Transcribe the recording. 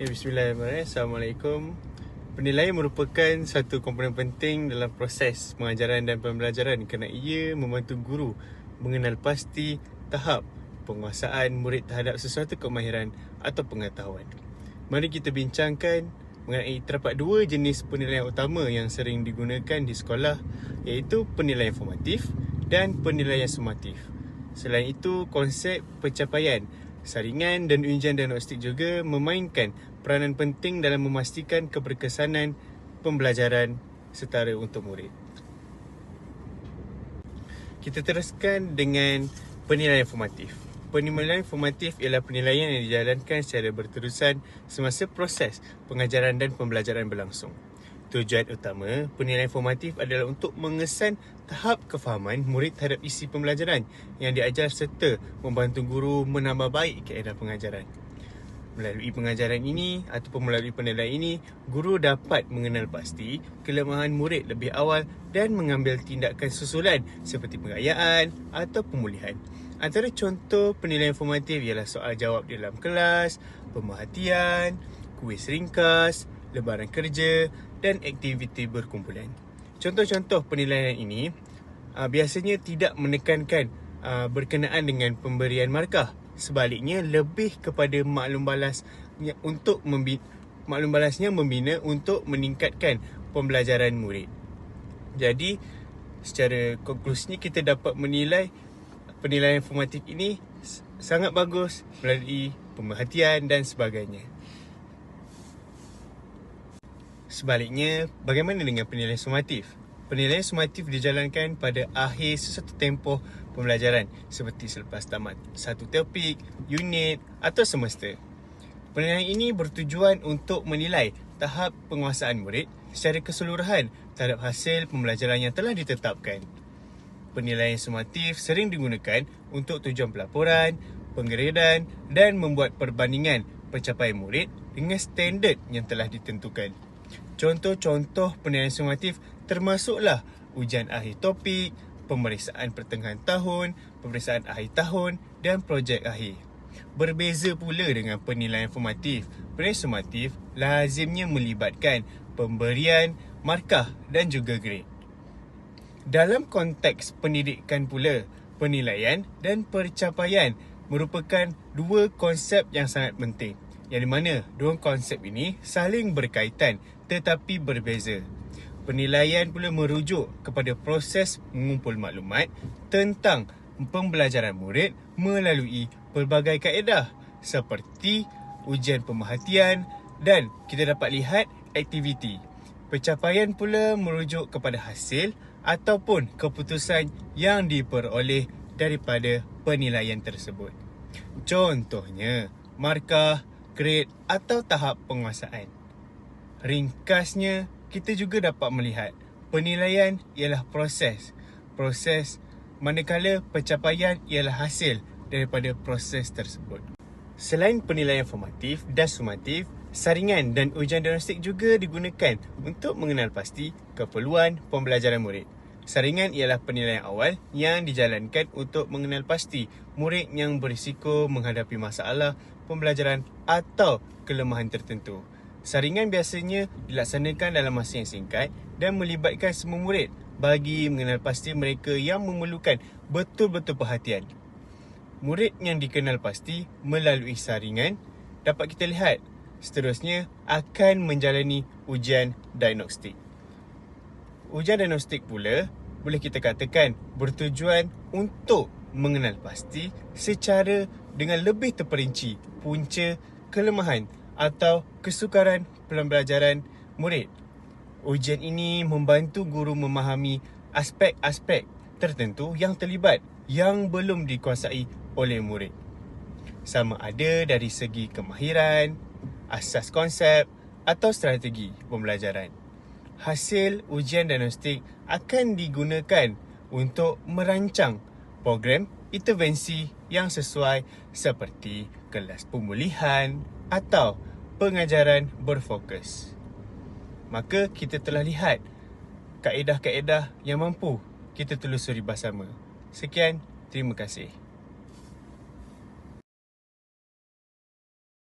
Bismillahirrahmanirrahim. Assalamualaikum. Penilaian merupakan satu komponen penting dalam proses pengajaran dan pembelajaran kerana ia membantu guru mengenal pasti tahap penguasaan murid terhadap sesuatu kemahiran atau pengetahuan. Mari kita bincangkan mengenai terdapat dua jenis penilaian utama yang sering digunakan di sekolah, iaitu penilaian formatif dan penilaian sumatif. Selain itu, konsep pencapaian, saringan dan ujian diagnostik juga memainkan peranan penting dalam memastikan keberkesanan pembelajaran setara untuk murid. Kita teruskan dengan penilaian formatif. Penilaian formatif ialah penilaian yang dijalankan secara berterusan semasa proses pengajaran dan pembelajaran berlangsung. Tujuan utama penilaian formatif adalah untuk mengesan tahap kefahaman murid terhadap isi pembelajaran yang diajar serta membantu guru menambah baik kaedah pengajaran. Melalui pengajaran ini ataupun melalui penilaian ini, guru dapat mengenal pasti kelemahan murid lebih awal dan mengambil tindakan susulan seperti pengayaan atau pemulihan. Antara contoh penilaian formatif ialah soal jawab di dalam kelas, pemerhatian, kuis ringkas, lembaran kerja dan aktiviti berkumpulan. Contoh-contoh penilaian ini biasanya tidak menekankan berkenaan dengan pemberian markah. Sebaliknya, lebih kepada maklum balasnya membina untuk meningkatkan pembelajaran murid. Jadi, secara konklusinya kita dapat menilai penilaian formatif ini sangat bagus melalui pemerhatian dan sebagainya. Sebaliknya, bagaimana dengan penilaian sumatif? Penilaian sumatif dijalankan pada akhir sesuatu tempoh pembelajaran seperti selepas tamat satu topik, unit atau semester. Penilaian ini bertujuan untuk menilai tahap penguasaan murid secara keseluruhan terhadap hasil pembelajaran yang telah ditetapkan. Penilaian sumatif sering digunakan untuk tujuan pelaporan, penggradean dan membuat perbandingan pencapaian murid dengan standard yang telah ditentukan. Contoh-contoh penilaian sumatif termasuklah ujian akhir topik, pemeriksaan pertengahan tahun, pemeriksaan akhir tahun dan projek akhir. Berbeza pula dengan penilaian formatif. Penilaian sumatif lazimnya melibatkan pemberian markah dan juga grade. Dalam konteks pendidikan pula, penilaian dan pencapaian merupakan dua konsep yang sangat penting, yang di mana dua konsep ini saling berkaitan tetapi berbeza. Penilaian pula merujuk kepada proses mengumpul maklumat tentang pembelajaran murid melalui pelbagai kaedah seperti ujian pemerhatian dan kita dapat lihat aktiviti. Pencapaian pula merujuk kepada hasil ataupun keputusan yang diperoleh daripada penilaian tersebut. Contohnya, markah, grade atau tahap penguasaan. Ringkasnya, kita juga dapat melihat penilaian ialah proses. Proses manakala pencapaian ialah hasil daripada proses tersebut. Selain penilaian formatif dan sumatif, saringan dan ujian diagnostik juga digunakan untuk mengenal pasti keperluan pembelajaran murid. Saringan ialah penilaian awal yang dijalankan untuk mengenal pasti murid yang berisiko menghadapi masalah pembelajaran atau kelemahan tertentu. Saringan biasanya dilaksanakan dalam masa yang singkat dan melibatkan semua murid bagi mengenal pasti mereka yang memerlukan betul-betul perhatian. Murid yang dikenal pasti melalui saringan dapat kita lihat seterusnya akan menjalani ujian diagnostik. Ujian diagnostik pula boleh kita katakan bertujuan untuk mengenal pasti secara dengan lebih terperinci punca kelemahan atau kesukaran pembelajaran murid. Ujian ini membantu guru memahami aspek-aspek tertentu yang terlibat yang belum dikuasai oleh murid. Sama ada dari segi kemahiran, asas konsep atau strategi pembelajaran. Hasil ujian diagnostik akan digunakan untuk merancang program intervensi yang sesuai seperti kelas pemulihan atau pengajaran berfokus. Maka kita telah lihat kaedah-kaedah yang mampu kita telusuri bersama. Sekian, terima kasih.